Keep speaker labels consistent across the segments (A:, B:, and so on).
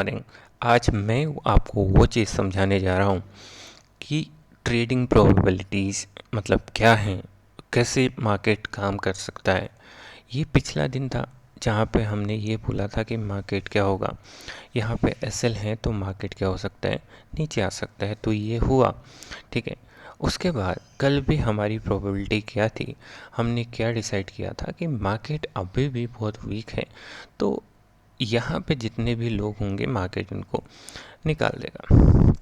A: Morning. आज मैं आपको वो चीज़ समझाने जा रहा हूँ कि ट्रेडिंग प्रोबेबिलिटीज़ मतलब क्या हैं, कैसे मार्केट काम कर सकता है। ये पिछला दिन था जहाँ पे हमने ये बोला था कि मार्केट क्या होगा, यहाँ पे एसएल है तो मार्केट क्या हो सकता है, नीचे आ सकता है, तो ये हुआ। ठीक है। उसके बाद कल भी हमारी प्रोबेबिलिटी क्या थी, हमने क्या डिसाइड किया था कि मार्केट अभी भी बहुत वीक है, तो यहाँ पे जितने भी लोग होंगे मार्केट उनको निकाल देगा।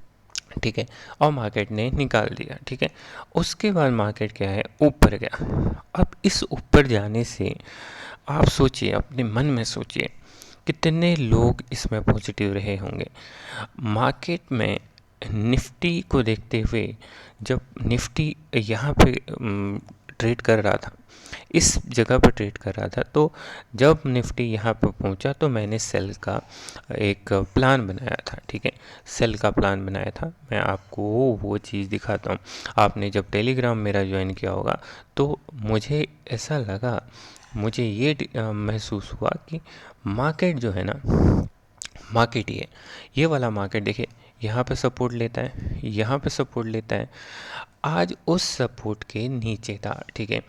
A: ठीक है। और मार्केट ने निकाल दिया। ठीक है। उसके बाद मार्केट क्या है, ऊपर गया। अब इस ऊपर जाने से आप सोचिए, अपने मन में सोचिए कितने लोग इसमें पॉजिटिव रहे होंगे। मार्केट में निफ्टी को देखते हुए, जब निफ्टी यहाँ पे ट्रेड कर रहा था, इस जगह पर ट्रेड कर रहा था, तो जब निफ्टी यहाँ पर पहुँचा तो मैंने सेल का एक प्लान बनाया था। ठीक है। सेल का प्लान बनाया था, मैं आपको वो चीज़ दिखाता हूँ। आपने जब टेलीग्राम मेरा ज्वाइन किया होगा तो मुझे ऐसा लगा, मुझे ये महसूस हुआ कि मार्केट जो है ना, मार्केट ये वाला मार्केट देखिए, यहाँ पे सपोर्ट लेता है, यहाँ पे सपोर्ट लेता है, आज उस सपोर्ट के नीचे था। ठीक है।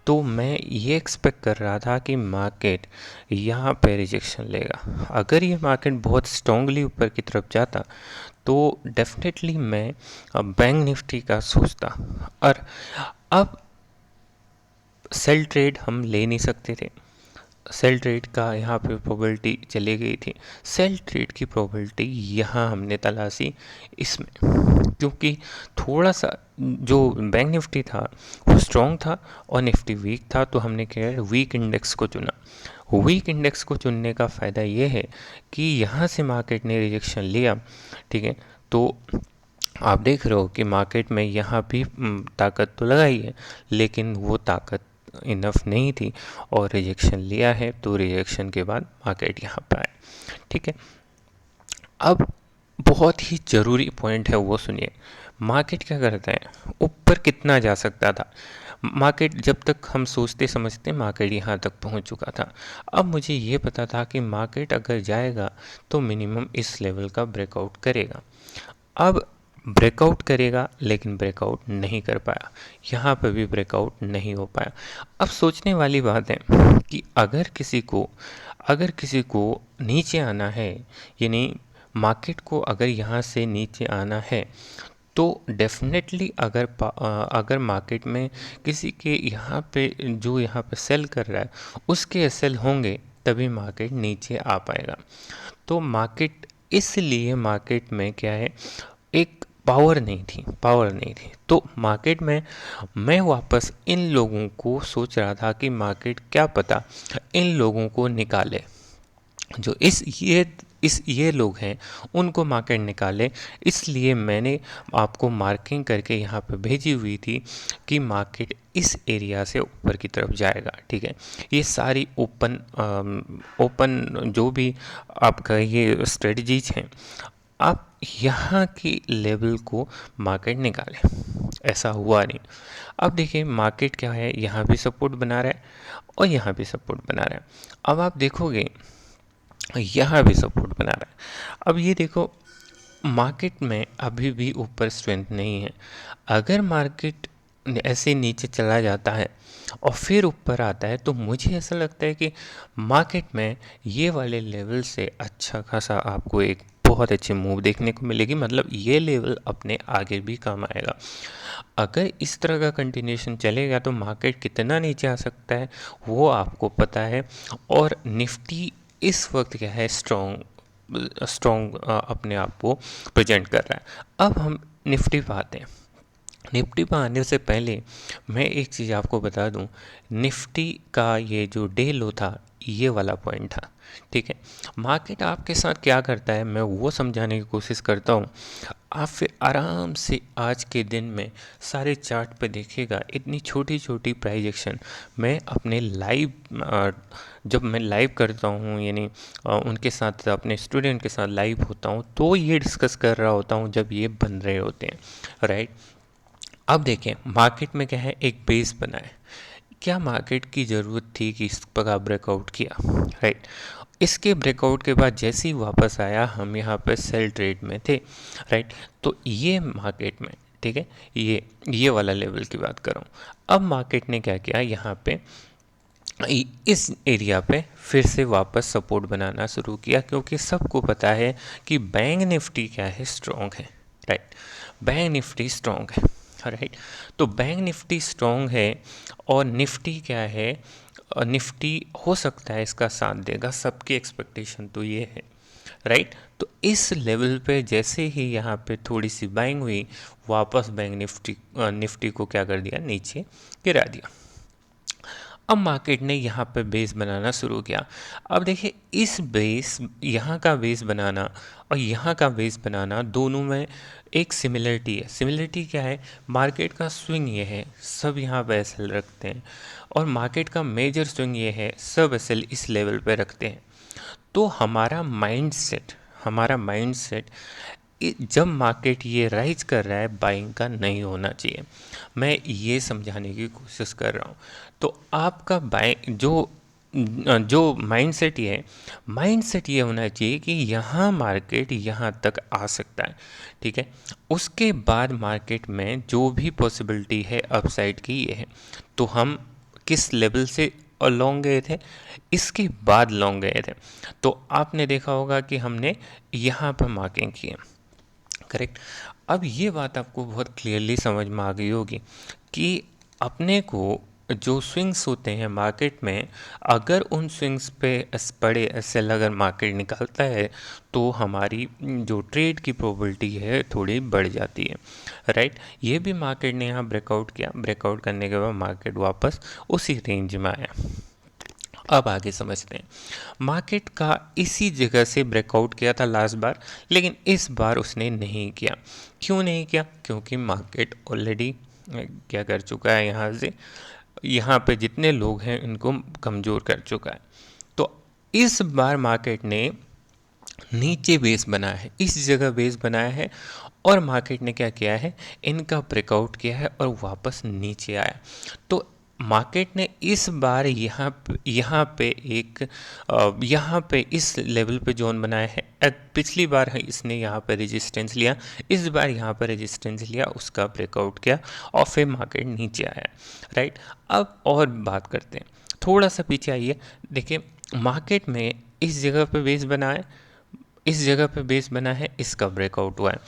A: तो मैं ये एक्सपेक्ट कर रहा था कि मार्केट यहाँ पे रिजेक्शन लेगा। अगर ये मार्केट बहुत स्ट्रांगली ऊपर की तरफ जाता तो डेफिनेटली मैं बैंक निफ्टी का सोचता। और अब सेल ट्रेड हम ले नहीं सकते थे, सेल ट्रेड का यहाँ पे प्रोबेबिलिटी चली गई थी। सेल ट्रेड की प्रोबेबिलिटी यहाँ हमने तलाशी इसमें, क्योंकि थोड़ा सा जो बैंक निफ्टी था वो स्ट्रॉन्ग था और निफ्टी वीक था, तो हमने क्या है, वीक इंडेक्स को चुना। वीक इंडेक्स को चुनने का फ़ायदा ये है कि यहाँ से मार्केट ने रिजेक्शन लिया। ठीक है। तो आप देख रहे हो कि मार्केट में यहाँ भी ताकत तो लगाई है, लेकिन वो ताकत इनफ नहीं थी और रिजेक्शन लिया है, तो रिजेक्शन के बाद मार्केट यहाँ पे आए। ठीक है। अब बहुत ही ज़रूरी पॉइंट है वो सुनिए। मार्केट क्या करता है, ऊपर कितना जा सकता था। मार्केट जब तक हम सोचते समझते मार्केट यहाँ तक पहुँच चुका था। अब मुझे ये पता था कि मार्केट अगर जाएगा तो मिनिमम इस लेवल का ब्रेकआउट करेगा। अब ब्रेकआउट करेगा, लेकिन ब्रेकआउट नहीं कर पाया, यहाँ पर भी ब्रेकआउट नहीं हो पाया। अब सोचने वाली बात है कि अगर किसी को नीचे आना है, यानी मार्केट को अगर यहाँ से नीचे आना है, तो डेफिनेटली अगर मार्केट में किसी के यहाँ पे जो यहाँ पे सेल कर रहा है उसके एसएल होंगे, तभी मार्केट नीचे आ पाएगा। तो मार्केट, इसलिए मार्केट में क्या है, एक पावर नहीं थी। तो मार्केट में मैं वापस इन लोगों को सोच रहा था कि मार्केट क्या पता इन लोगों को निकाले, जो ये लोग हैं उनको मार्केट निकाले। इसलिए मैंने आपको मार्किंग करके यहाँ पे भेजी हुई थी कि मार्केट इस एरिया से ऊपर की तरफ जाएगा। ठीक है। ये सारी ओपन जो भी आपका ये स्ट्रेटजीज हैं, आप यहाँ की लेवल को मार्केट निकाले। ऐसा हुआ नहीं। अब देखिए मार्केट क्या है, यहाँ भी सपोर्ट बना रहा है और यहाँ भी सपोर्ट बना रहा है। अब आप देखोगे यहाँ भी सपोर्ट बना रहा है। अब ये देखो, मार्केट में अभी भी ऊपर स्ट्रेंथ नहीं है। अगर मार्केट ऐसे नीचे चला जाता है और फिर ऊपर आता है, तो मुझे ऐसा लगता है कि मार्केट में ये वाले लेवल से अच्छा खासा आपको एक बहुत अच्छी मूव देखने को मिलेगी। मतलब ये लेवल अपने आगे भी काम आएगा। अगर इस तरह का कंटिन्यूशन चलेगा तो मार्केट कितना नीचे आ सकता है वो आपको पता है। और निफ्टी इस वक्त क्या है, स्ट्रॉन्ग अपने आप को प्रेजेंट कर रहा है। अब हम निफ्टी पे आते हैं। निफ्टी पर आने से पहले मैं एक चीज़ आपको बता दूं, निफ्टी का ये जो डे लो था, ये वाला पॉइंट था। ठीक है। मार्केट आपके साथ क्या करता है मैं वो समझाने की कोशिश करता हूँ। आप फिर आराम से आज के दिन में सारे चार्ट पे देखिएगा, इतनी छोटी छोटी प्राइस एक्शन मैं अपने लाइव, जब मैं लाइव करता हूँ, यानी उनके साथ अपने स्टूडेंट के साथ लाइव होता हूँ, तो ये डिस्कस कर रहा होता हूँ जब ये बन रहे होते हैं। राइट। अब देखें मार्केट में क्या है, एक बेस बना है। क्या मार्केट की ज़रूरत थी कि इस प्रकार ब्रेकआउट किया। राइट। इसके ब्रेकआउट के बाद जैसे ही वापस आया हम यहाँ पे सेल ट्रेड में थे, राइट। तो ये मार्केट में, ठीक है, ये वाला लेवल की बात कर रहा हूँ। अब मार्केट ने क्या किया, यहाँ पे इस एरिया पे फिर से वापस सपोर्ट बनाना शुरू किया, क्योंकि सबको पता है कि बैंक निफ्टी क्या है, स्ट्रॉन्ग है, राइट। बैंक निफ्टी स्ट्रॉन्ग है, राइट। तो बैंक निफ्टी स्ट्रॉन्ग है और निफ्टी क्या है, निफ्टी हो सकता है इसका साथ देगा, सबकी एक्सपेक्टेशन तो ये है, राइट। तो इस लेवल पे जैसे ही यहाँ पे थोड़ी सी बाइंग हुई, वापस बैंक निफ्टी को क्या कर दिया, नीचे गिरा दिया। अब मार्केट ने यहाँ पे बेस बनाना शुरू किया। अब देखिए, इस बेस, यहाँ का बेस बनाना और यहाँ का बेस बनाना, दोनों में एक सिमिलरिटी है। सिमिलरिटी क्या है, मार्केट का स्विंग ये है, सब यहाँ पे एसएल रखते हैं, और मार्केट का मेजर स्विंग ये है, सब एसएल इस लेवल पे रखते हैं। तो हमारा माइंडसेट जब मार्केट ये राइज कर रहा है, बाइंग का नहीं होना चाहिए। मैं ये समझाने की कोशिश कर रहा हूँ। तो आपका बाइंग जो माइंडसेट ये होना चाहिए कि यहाँ मार्केट यहाँ तक आ सकता है, ठीक है। उसके बाद मार्केट में जो भी पॉसिबिलिटी है अपसाइड की, ये है। तो हम किस लेवल से लॉन्ग गए थे, इसके बाद लॉन्ग गए थे। तो आपने देखा होगा कि हमने यहाँ पर मार्किंग की है, करेक्ट। अब ये बात आपको बहुत क्लियरली समझ में आ गई होगी कि अपने को जो स्विंग्स होते हैं मार्केट में, अगर उन स्विंग्स पे बड़े एसएल अगर मार्केट निकालता है, तो हमारी जो ट्रेड की प्रोबेबिलिटी है थोड़ी बढ़ जाती है, राइट। ये भी मार्केट ने यहाँ ब्रेकआउट किया, ब्रेकआउट करने के बाद मार्केट वापस उसी रेंज में आया। अब आगे समझते हैं। मार्केट का इसी जगह से ब्रेकआउट किया था लास्ट बार, लेकिन इस बार उसने नहीं किया। क्यों नहीं किया, क्योंकि मार्केट ऑलरेडी क्या कर चुका है, यहाँ से यहाँ पे जितने लोग हैं इनको कमज़ोर कर चुका है। तो इस बार मार्केट ने नीचे बेस बनाया है, इस जगह बेस बनाया है, और मार्केट ने क्या किया है, इनका ब्रेकआउट किया है और वापस नीचे आया। तो मार्केट ने इस बार यहाँ पे यहाँ पे इस लेवल पे जोन बनाया है। पिछली बार इसने यहाँ पे रेजिस्टेंस लिया, इस बार यहाँ पे रेजिस्टेंस लिया, उसका ब्रेकआउट किया और फिर मार्केट नीचे आया, राइट। अब और बात करते हैं, थोड़ा सा पीछे आइए। देखिए, मार्केट में इस जगह पे बेस बना है, इस जगह पे बेस बना है, इसका ब्रेकआउट हुआ है।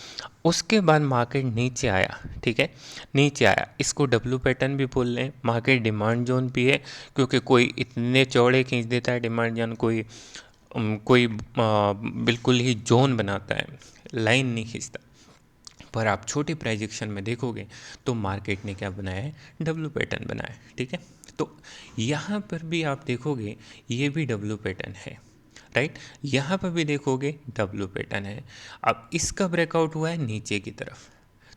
A: उसके बाद मार्केट नीचे आया, ठीक है, नीचे आया। इसको डब्ल्यू पैटर्न भी बोल रहे हैं। मार्केट डिमांड जोन भी है, क्योंकि कोई इतने चौड़े खींच देता है डिमांड जोन, कोई बिल्कुल ही जोन बनाता है, लाइन नहीं खींचता। पर आप छोटी प्राइजेक्शन में देखोगे तो मार्केट ने क्या बनाया है, डब्ल्यू पैटर्न बनाया है, ठीक है। तो यहाँ पर भी आप देखोगे, ये भी डब्ल्यू पैटर्न है, राइट। यहाँ पर भी देखोगे डब्ल्यू पैटर्न है। अब इसका ब्रेकआउट हुआ है नीचे की तरफ।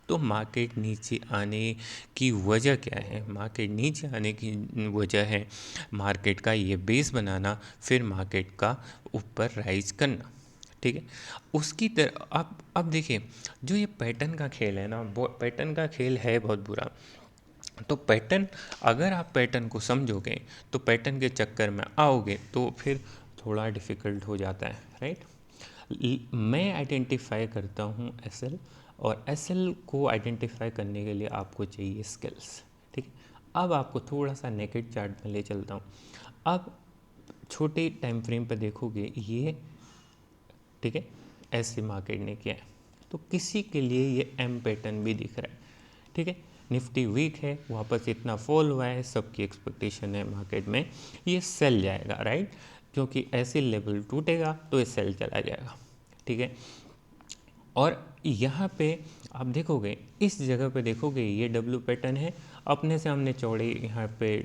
A: तो मार्केट नीचे आने की वजह क्या है, मार्केट नीचे आने की वजह है मार्केट का ये बेस बनाना, फिर मार्केट का ऊपर राइज करना, ठीक है। उसकी तरह अब देखिए, जो ये पैटर्न का खेल है ना, वो पैटर्न का खेल है बहुत बुरा। तो पैटर्न, अगर आप पैटर्न को समझोगे, तो पैटर्न के चक्कर में आओगे तो फिर थोड़ा डिफ़िकल्ट हो जाता है, राइट। मैं आइडेंटिफाई करता हूँ एसएल, और एसएल को आइडेंटिफाई करने के लिए आपको चाहिए स्किल्स, ठीक है। अब आपको थोड़ा सा नेकेड चार्ट में ले चलता हूँ। अब छोटे टाइम फ्रेम पर देखोगे, ये ठीक है, ऐसे मार्केट ने किया है, तो किसी के लिए ये एम पैटर्न भी दिख रहा है, ठीक है। निफ्टी वीक है, वापस इतना फॉल हुआ है, सबकी एक्सपेक्टेशन है मार्केट में ये सेल जाएगा, राइट, क्योंकि ऐसे लेवल टूटेगा तो ये सेल चला जाएगा, ठीक है। और यहाँ पे आप देखोगे, इस जगह पे देखोगे, ये डब्ल्यू पैटर्न है, अपने से हमने चौड़े यहाँ पे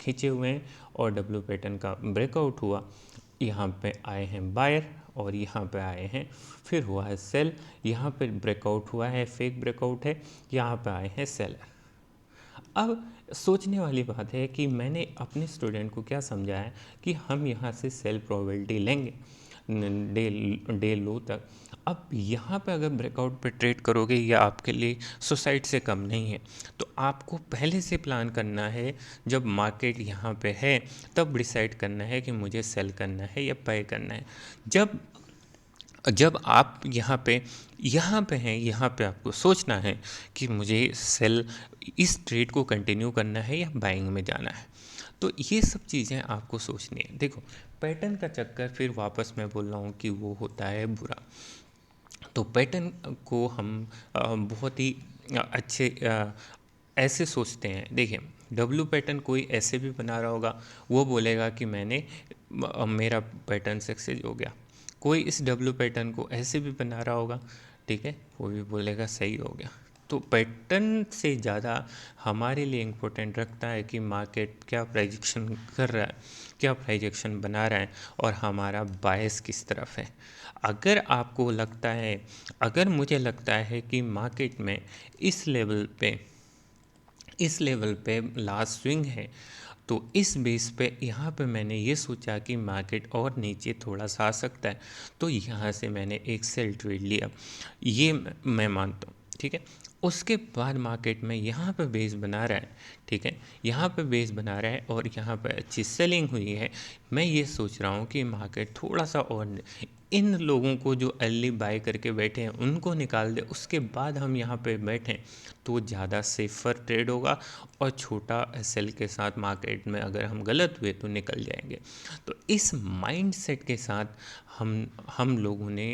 A: खींचे हुए हैं, और डब्ल्यू पैटर्न का ब्रेकआउट हुआ, यहाँ पे आए हैं बायर, और यहाँ पे आए हैं, फिर हुआ है सेल, यहाँ पे ब्रेकआउट हुआ है, फेक ब्रेकआउट है, यहाँ पे आए हैं सेलर। अब सोचने वाली बात है कि मैंने अपने स्टूडेंट को क्या समझाया कि हम यहाँ से सेल प्रोबेबिलिटी लेंगे, डे डे लो तक। अब यहाँ पे अगर ब्रेकआउट पे ट्रेड करोगे, या आपके लिए सुसाइड से कम नहीं है, तो आपको पहले से प्लान करना है। जब मार्केट यहाँ पे है तब डिसाइड करना है कि मुझे सेल करना है या बाय करना है। जब जब आप यहाँ पे हैं, यहाँ पे आपको सोचना है कि मुझे सेल, इस ट्रेड को कंटिन्यू करना है या बाइंग में जाना है। तो ये सब चीज़ें आपको सोचनी है। देखो, पैटर्न का चक्कर फिर वापस मैं बोल रहा हूँ कि वो होता है बुरा। तो पैटर्न को हम बहुत ही अच्छे ऐसे सोचते हैं। देखिए, डब्लू पैटर्न कोई ऐसे भी बना रहा होगा, वो बोलेगा कि मेरा पैटर्न सक्सेस हो गया। कोई इस डब्लू पैटर्न को ऐसे भी बना रहा होगा, ठीक है, वो भी बोलेगा सही हो गया। तो पैटर्न से ज़्यादा हमारे लिए इम्पोर्टेंट रखता है कि मार्केट क्या प्राइजेक्शन कर रहा है, क्या प्राइजेक्शन बना रहा है, और हमारा बायस किस तरफ है। अगर आपको लगता है, अगर मुझे लगता है कि मार्केट में इस लेवल पे लास्ट स्विंग है, तो इस बेस पे यहाँ पे मैंने ये सोचा कि मार्केट और नीचे थोड़ा सा आ सकता है, तो यहाँ से मैंने एक सेल ट्रेड लिया। ये मैं मानता हूँ, ठीक है। उसके बाद मार्केट में यहाँ पे बेस बना रहा है, ठीक है, यहाँ पे बेस बना रहा है और यहाँ पे अच्छी सेलिंग हुई है। मैं ये सोच रहा हूँ कि मार्केट थोड़ा सा और इन लोगों को जो अर्ली बाय करके बैठे हैं उनको निकाल दे, उसके बाद हम यहाँ पे बैठें तो ज़्यादा सेफर ट्रेड होगा। और छोटा एसएल के साथ मार्केट में अगर हम गलत हुए तो निकल जाएंगे। तो इस माइंडसेट के साथ हम लोगों ने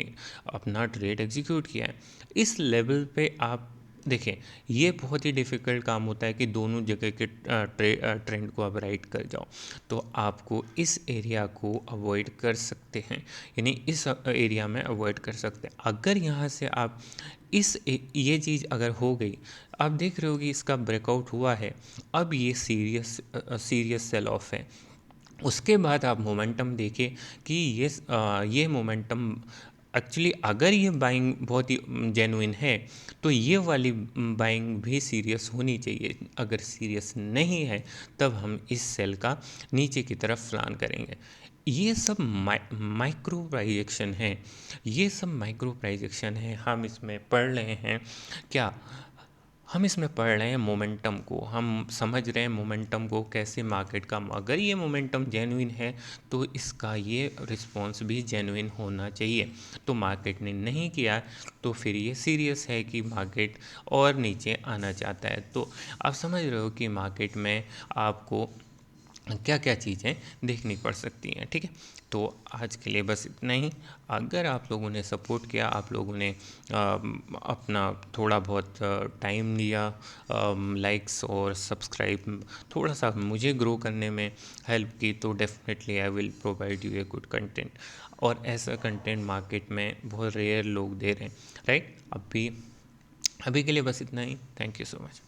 A: अपना ट्रेड एग्जीक्यूट किया है। इस लेवल पे आप देखिए, ये बहुत ही डिफ़िकल्ट काम होता है कि दोनों जगह के ट्रेंड को आप राइट कर जाओ। तो आपको इस एरिया को अवॉइड कर सकते हैं, यानी इस एरिया में अवॉइड कर सकते हैं। अगर यहाँ से आप ये चीज़ अगर हो गई, आप देख रहे हो कि इसका ब्रेकआउट हुआ है, अब ये सीरियस सेल ऑफ है। उसके बाद आप मोमेंटम देखें कि ये मोमेंटम एक्चुअली, अगर ये बाइंग बहुत ही जेन्युइन है तो ये वाली बाइंग भी सीरियस होनी चाहिए। अगर सीरियस नहीं है तब हम इस सेल का नीचे की तरफ प्लान करेंगे। ये सब माइक्रो प्राइजेक्शन है, ये सब माइक्रो प्राइजेक्शन है। हम इसमें पढ़ रहे हैं क्या, हम इसमें पढ़ रहे हैं मोमेंटम को, हम समझ रहे हैं मोमेंटम को कैसे मार्केट का, अगर ये मोमेंटम जेन्युइन है तो इसका ये रिस्पॉन्स भी जेन्युइन होना चाहिए। तो मार्केट ने नहीं किया तो फिर ये सीरियस है कि मार्केट और नीचे आना चाहता है। तो आप समझ रहे हो कि मार्केट में आपको क्या क्या चीज़ें देखनी पड़ सकती हैं, ठीक है। तो आज के लिए बस इतना ही। अगर आप लोगों ने सपोर्ट किया, आप लोगों ने अपना थोड़ा बहुत टाइम लिया, लाइक्स और सब्सक्राइब, थोड़ा सा मुझे ग्रो करने में हेल्प की, तो definitely I will provide U a good content. और ऐसा कंटेंट मार्केट में बहुत रेयर लोग दे रहे हैं, राइट। अभी के लिए बस इतना ही। Thank you so much.